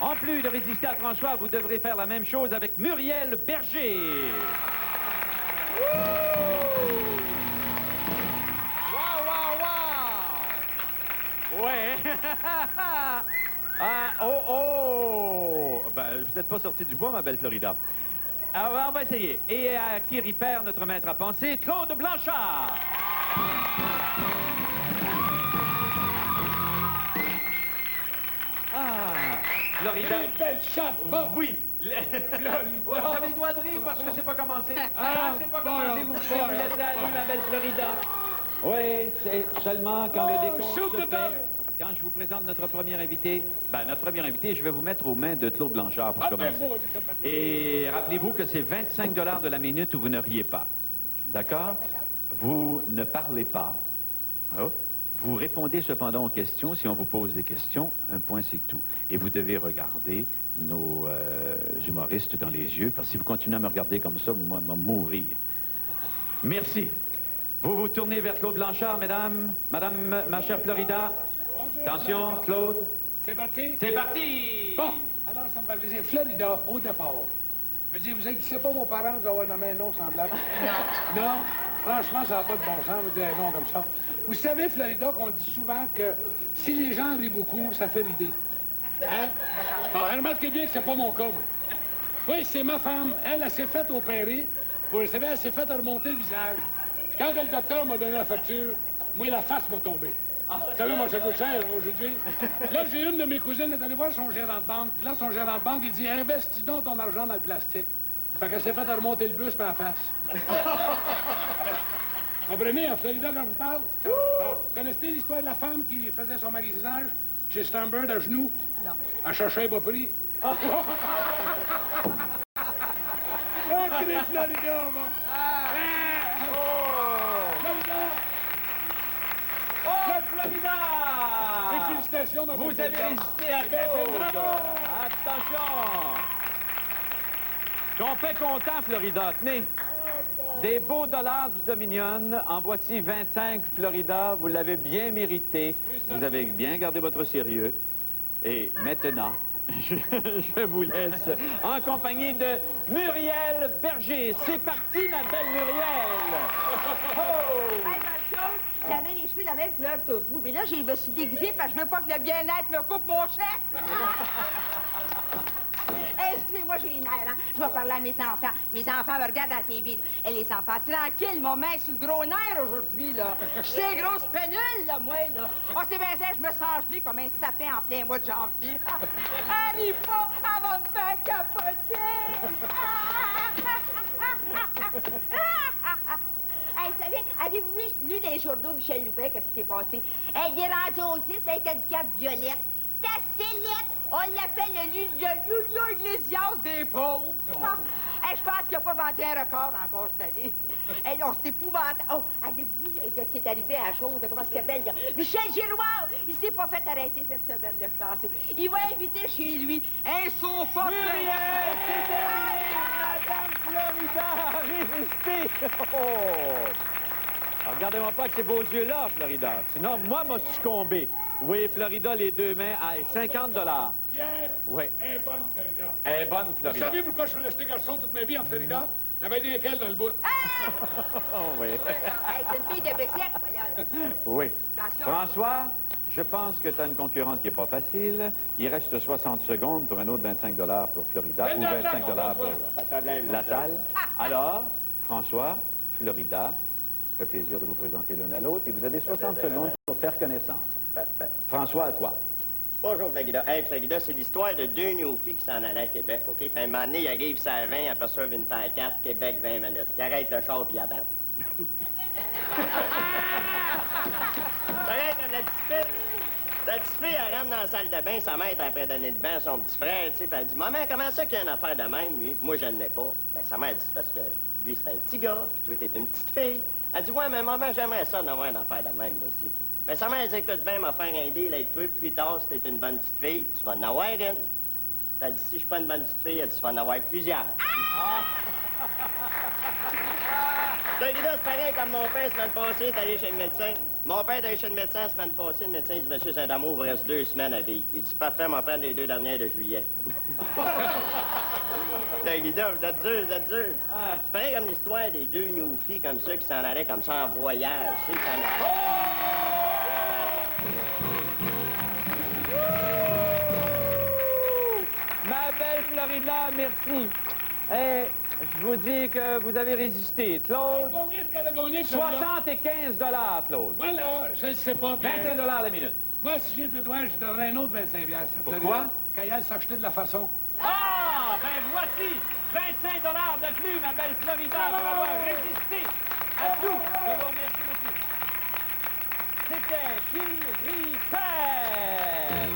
En plus de résister à François, vous devrez faire la même chose avec Muriel Berger. Wow, wow, wow! Ouais. Ben, vous n'êtes pas sorti du bois, ma belle Florida. Alors, on va essayer. Et à qui ripère notre maître à penser, Claude Blanchard. Florida. Une belle chatte, bon. Oui. Vous avez le droit de rire parce que c'est pas commencé. C'est pas commencé, vous pouvez vous laisser aller, ma belle Florida. Oui, c'est seulement quand le décompte se fait. Quand je vous présente notre premier invité, je vais vous mettre aux mains de Claude Blanchard pour commencer. Et rappelez-vous que c'est 25 $ de la minute où vous ne riez pas. D'accord? Vous ne parlez pas. Oh. Vous répondez cependant aux questions. Si on vous pose des questions, un point, c'est tout. Et vous devez regarder nos humoristes dans les yeux, parce que si vous continuez à me regarder comme ça, moi, je vais mourir. Merci. Vous vous tournez vers Claude Blanchard, mesdames. Madame, ma chère Florida. Attention, Claude. C'est parti? C'est parti! Bon, alors ça me fait plaisir. Florida, au départ. Je veux dire, vous inquiétez pas vos parents d'avoir nommé un nom semblable? Non. Non? Franchement, ça n'a pas de bon sens, me dire un nom comme ça. Vous savez, Florida, qu'on dit souvent que si les gens rient beaucoup, ça fait rider. Hein? Bon, remarquez bien que c'est pas mon cas, moi. Oui, c'est ma femme. Elle s'est faite opérer. Vous le savez, elle s'est faite remonter le visage. Puis quand le docteur m'a donné la facture, moi, la face m'a tombé. Vous savez, moi, ça coûte cher, aujourd'hui. Là, j'ai une de mes cousines, elle est allée voir son gérant de banque. Puis là, son gérant de banque, il dit, investis donc ton argent dans le plastique. Fait qu'elle s'est faite remonter le bus par la face. Comprenez, en Florida, quand je vous parle? Bon, vous connaissez l'histoire de la femme qui faisait son magasinage chez Stambird à genoux? Non. Elle cherchait un bas prix. Ah, Florida, moi! Florida! Oh, Florida! Et félicitations, ma Vous belle avez Florida. résisté à Claude. Bravo! Attention! Qu'on fait content, Florida. Tenez. Des beaux dollars du Dominion. En voici 25, Florida. Vous l'avez bien mérité. Vous avez bien gardé votre sérieux. Et maintenant, je vous laisse en compagnie de Muriel Berger. C'est parti, ma belle Muriel! Oh! Hey, ma chose, j'avais les cheveux de la même couleur que vous. Mais là, je me suis déguisée parce que je veux pas que le bien-être me coupe mon chèque. Excusez-moi, j'ai une nerfs, hein? Je vais parler à mes enfants. Mes enfants me regardent à la TV. Et les enfants, tranquille, mon main sur le gros nerf aujourd'hui, là. Je suis une grosse pénule, là, moi, là. Oh, c'est bien ça, je me sens gelée comme un sapin en plein mois de janvier. Allez pas avant de faire capoter! Hey, vous savez, avez-vous lu les journaux de Michel Louvet, qu'est-ce qui s'est passé? Hey, il est rendu au 10 avec une cape violette. C'est assez lettre. On l'appelle le Julio Iglesias des pauvres. Hey, je pense qu'il n'a pas vendu un record encore cette année. Hey, on s'est épouvantable. Oh, avez-vous ce qui est arrivé à la chose? Comment ça s'appelle? Michel Giroir, il s'est pas fait arrêter cette semaine, le chanceux. Il va inviter chez lui un sofa. Muriel, c'est terminé! Madame Florida, résistez! Oh! Regardez-moi pas avec ces beaux yeux-là, Florida. Sinon, moi, m'a succombé. Oui, Florida, les deux mains à 50 $. Pierre, Oui. elle est bonne, Florida. Elle est bonne, Vous Florida. savez pourquoi je suis resté garçon toute ma vie en Florida? J'avais des équelles dans le bout. Oh, oui. Hey, c'est une fille de Bessiette, voilà. Là. Oui. Attention. François, je pense que tu as une concurrente qui n'est pas facile. Il reste 60 secondes pour un autre 25 $ pour Florida ou 25 $ pour la salle. Alors, François, Florida, ça fait plaisir de vous présenter l'un à l'autre et vous avez 60 secondes pour faire connaissance. Parfait. François, à toi. Bonjour, Florida. Hey, Florida, c'est l'histoire de deux newfies qui s'en allaient à Québec, OK? Puis un moment donné, ils arrivent sur la 20, ils aperçoivent une pancarte, Québec, 20 minutes. Ils arrêtent le char, puis ils attendent. Pareil comme la petite fille. La petite fille, elle rentre dans la salle de bain, sa mère est après donner de bain à son petit frère, tu sais, puis elle dit, maman, comment ça qu'il y a une affaire de même, lui? Moi, je ne l'ai pas. Ben, sa mère dit, c'est parce que lui, c'est un petit gars, puis toi, t'es une petite fille. Elle dit, ouais, mais maman, j'aimerais ça d'avoir une affaire de même, moi aussi. Ben, sa mère, elle dit, écoute bien, m'a faire un deal avec toi, plus tard, si t'es une bonne petite fille, tu vas en avoir une. Elle dit, si je suis pas une bonne petite fille, elle dit, tu vas en avoir plusieurs. Florida, c'est pareil comme mon père, semaine passée, est allé chez le médecin. Mon père est allé chez le médecin la semaine passée. Le médecin dit, Monsieur Saint-Amour, vous reste 2 semaines à vivre. Il dit, parfait, m'en prendre les 2 dernières de juillet. Florida, vous êtes dur, vous êtes dur. C'est pareil comme l'histoire des 2 newfies comme ça qui s'en allaient comme ça en voyage. Tu sais, Ma belle Florida, merci. Et je vous dis que vous avez résisté. Claude, Combien est-ce qu'elle a gagné, Florida? 75 Claude. Voilà, je ne sais pas. 21 la minute. Moi, si j'ai le droit, je donnerais un autre 25 piastres. Pourquoi? Quand elle s'achetait de la façon. Ah, ben voici 25 de plus, ma belle Florida, pour avoir résisté à tout. Je vous remercie beaucoup. C'était Qui rit perd.